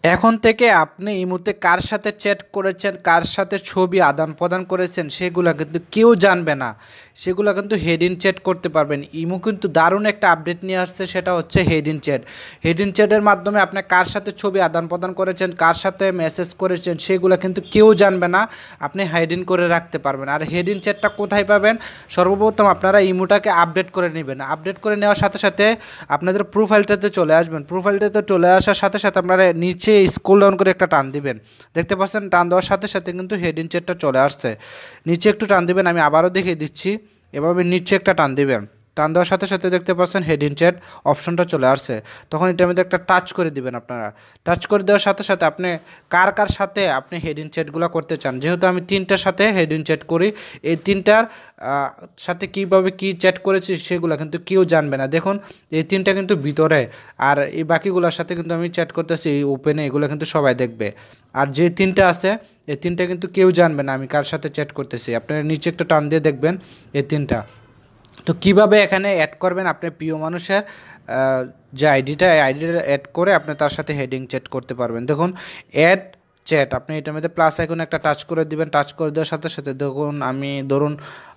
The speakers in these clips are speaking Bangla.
এখন থেকে আপনি ইমোতে কার সাথে চ্যাট করেছেন, কার সাথে ছবি আদান প্রদান করেছেন সেগুলো কিন্তু কেউ জানবে না। সেগুলো কিন্তু হেড ইন চ্যাট করতে পারবেন। ইমো কিন্তু দারুণ একটা আপডেট নিয়ে আসছে, সেটা হচ্ছে head in chat. Head in চ্যাটের মাধ্যমে আপনি কার সাথে ছবি আদান প্রদান করেছেন, কার সাথে মেসেজ করেছেন সেগুলো কিন্তু কেউ জানবে না। আপনি হেড ইন করে রাখতে পারবেন। আর হেড ইন চ্যাটটা কোথায় পাবেন? সর্বপ্রথম আপনারা ইমোটাকে আপডেট করে নেবেন। আপডেট করে নেওয়ার সাথে সাথে আপনাদের প্রোফাইলটাতে চলে আসবেন। প্রোফাইলটাতে চলে আসার সাথে সাথে আপনারা নিচে স্ক্রল ডাউন করে একটা টান দিবেন। দেখতে পাচ্ছেন টান দেওয়ার সাথে সাথে কিন্তু হেড ইন চ্যাটটা চলে আসছে। নিচে একটু টান দিবেন, আমি আবারও দেখিয়ে দিচ্ছি। এভাবে নিচে একটা টান দিবেন। টান দেওয়ার সাথে সাথে দেখতে পাচ্ছেন হেড ইন চ্যাট অপশনটা চলে আসছে। তখন এটার মধ্যে একটা টাচ করে দিবেন। আপনারা টাচ করে দেওয়ার সাথে সাথে আপনি কার কার সাথে আপনি হেড ইন চ্যাটগুলো করতে চান। যেহেতু আমি তিনটার সাথে হেড ইন চ্যাট করি, এই তিনটার সাথে কীভাবে কী চ্যাট করেছি সেগুলো কিন্তু কেউ জানবে না। দেখুন এই তিনটা কিন্তু ভিতরে, আর এই বাকিগুলোর সাথে কিন্তু আমি চ্যাট করতেছি ওপেনে, এগুলো কিন্তু সবাই দেখবে। আর যে তিনটা আছে এই তিনটা কিন্তু কেউ জানবে না আমি কার সাথে চ্যাট করতেছি। আপনারা নিচে একটু টান দিয়ে দেখবেন এই তিনটা। তো কিভাবে এখানে অ্যাড করবেন, আপনার প্রিয় মানুষের যে আইডিটা, এই আইডিটা অ্যাড করে আপনি তার সাথে হেডিং চ্যাট করতে পারবেন। দেখুন অ্যাড চ্যাট, আপনি এটার মধ্যে প্লাস আইকন একটা টাচ করে দিবেন। টাচ করে দেওয়ার সাথে সাথে দেখুন আমি ধরুন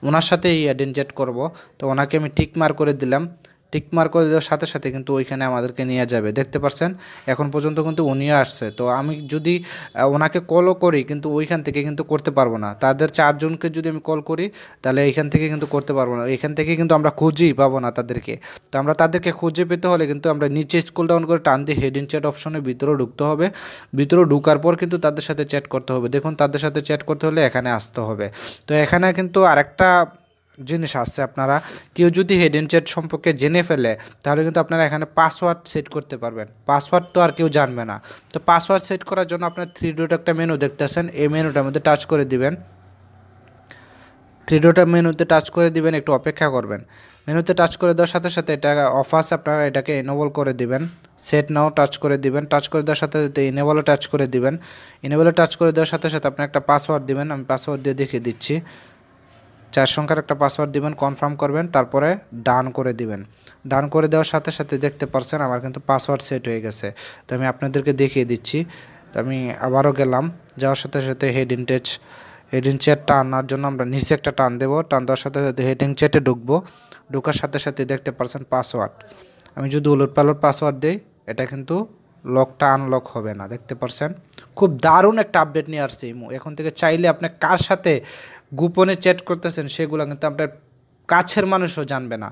ওনার সাথেই হেডিং চ্যাট করব, তো ওনাকে আমি টিক মার করে দিলাম। টিক মার করে দেওয়ার সাথে সাথে কিন্তু ওইখানে আমাদেরকে নিয়ে যাবে। দেখতে পাচ্ছেন এখন পর্যন্ত কিন্তু উনিও আসছে। তো আমি যদি ওনাকে কলও করি কিন্তু ওইখান থেকে কিন্তু করতে পারবো না। তাদের চারজনকে যদি আমি কল করি তাহলে এইখান থেকে কিন্তু করতে পারবো না। এখান থেকে কিন্তু আমরা খুঁজেই পাবো না তাদেরকে। তো আমরা তাদেরকে খুঁজে পেতে হলে কিন্তু আমরা নিচে স্ক্রল ডাউন করে টান দিয়ে হেড ইন চ্যাট অপশনে ভিতরে ঢুকতে হবে। ভিতরে ঢুকার পর কিন্তু তাদের সাথে চ্যাট করতে হবে। দেখুন তাদের সাথে চ্যাট করতে হলে এখানে আসতে হবে। তো এখানে কিন্তু আরেকটা জিনিস আসছে, আপনারা কেউ যদি হেড ইন চ্যাট সম্পর্কে জেনে ফেলে তাহলে কিন্তু আপনারা এখানে পাসওয়ার্ড সেট করতে পারবেন। পাসওয়ার্ড তো আর কেউ জানবে না। তো পাসওয়ার্ড সেট করার জন্য আপনার থ্রি ডট একটা মেনু দেখতেছেন, এই মেনুটার মধ্যে টাচ করে দিবেন। থ্রি ডট মেনুতে টাচ করে দিবেন, একটু অপেক্ষা করবেন। মেনুতে টাচ করে দেওয়ার সাথে সাথে এটা অফ আছে, আপনারা এটাকে এনেবল করে দিবেন। সেট নাও টাচ করে দিবেন। টাচ করে দেওয়ার সাথে সাথে এনেবলে টাচ করে দিবেন। এনেবলে টাচ করে দেওয়ার সাথে সাথে আপনি একটা পাসওয়ার্ড দিবেন। আমি পাসওয়ার্ড দিয়ে দেখিয়ে দিচ্ছি। 4 সংখ্যার একটা পাসওয়ার্ড দিবেন, কনফার্ম করবেন, তারপরে ডান করে দিবেন। ডান করে দেওয়ার সাথে সাথে দেখতে পারছেন আমার কিন্তু পাসওয়ার্ড সেট হয়ে গেছে। তো আমি আপনাদেরকে দেখিয়ে দিচ্ছি। তো আমি আবারও গেলাম, যাওয়ার সাথে সাথে হেড ইন চ্যাটটা আনার জন্য আমরা নিচে একটা টান দেবো। টান দেওয়ার সাথে সাথে হেড ইন চ্যাটে ঢুকবো। ঢোকার সাথে সাথে দেখতে পারছেন পাসওয়ার্ড। আমি যদি উলট পালট পাসওয়ার্ড দিই এটা কিন্তু লকটা আনলক হবে না। দেখতে পারছেন খুব দারুণ একটা আপডেট নিয়ে আসছে ইমো। এখন থেকে চাইলে আপনি কার সাথে গোপনে চ্যাট করতেছেন সেগুলো কিন্তু আপনার কাছের মানুষও জানবে না।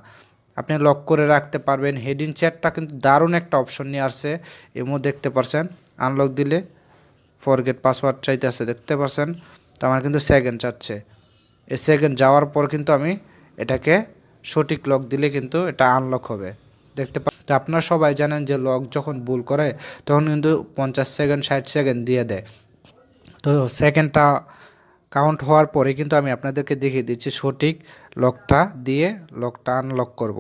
আপনি লক করে রাখতে পারবেন। হেড ইন চ্যাটটা কিন্তু দারুণ একটা অপশন নিয়ে আসছে ইমো। দেখতে পারছেন আনলক দিলে ফরগেট পাসওয়ার্ড চাইতেছে, দেখতে পারছেন। তো আমার কিন্তু সেকেন্ড চাচ্ছে। এই সেকেন্ড যাওয়ার পর কিন্তু আমি এটাকে সঠিক লক দিলে কিন্তু এটা আনলক হবে। দেখতে তো আপনারা সবাই জানেন যে লক যখন ভুল করে তখন কিন্তু 50 সেকেন্ড 60 সেকেন্ড দিয়ে দেয়। তো সেকেন্ডটা কাউন্ট হওয়ার পরে কিন্তু আমি আপনাদেরকে দেখিয়ে দিচ্ছি সঠিক লকটা দিয়ে লকটা আনলক করব।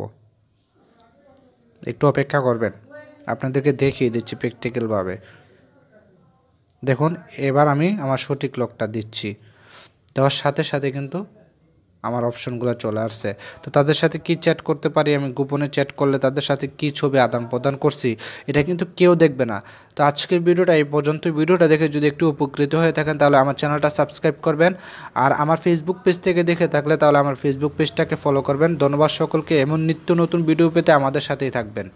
একটু অপেক্ষা করবেন, আপনাদেরকে দেখিয়ে দিচ্ছি প্র্যাকটিক্যালভাবে। দেখুন এবার আমি আমার সঠিক লকটা দিচ্ছি। দেওয়ার সাথে সাথে কিন্তু আমার অপশনগুলো চলে আসছে। তো তাদের সাথে কি চ্যাট করতে পারি, আমি গোপনে চ্যাট করলে তাদের সাথে কি ছবি আদান প্রদান করছি এটা কিন্তু কেউ দেখবে না। তো আজকের ভিডিওটা এই পর্যন্ত। ভিডিওটা দেখে যদি একটু উপকৃত হয়ে থাকেন তাহলে আমার চ্যানেলটা সাবস্ক্রাইব করবেন। আর আমার ফেসবুক পেজ থেকে দেখে থাকলে তাহলে আমার ফেসবুক পেজটাকে ফলো করবেন। ধন্যবাদ সকলকে। এমন নিত্য নতুন ভিডিও পেতে আমাদের সাথেই থাকবেন।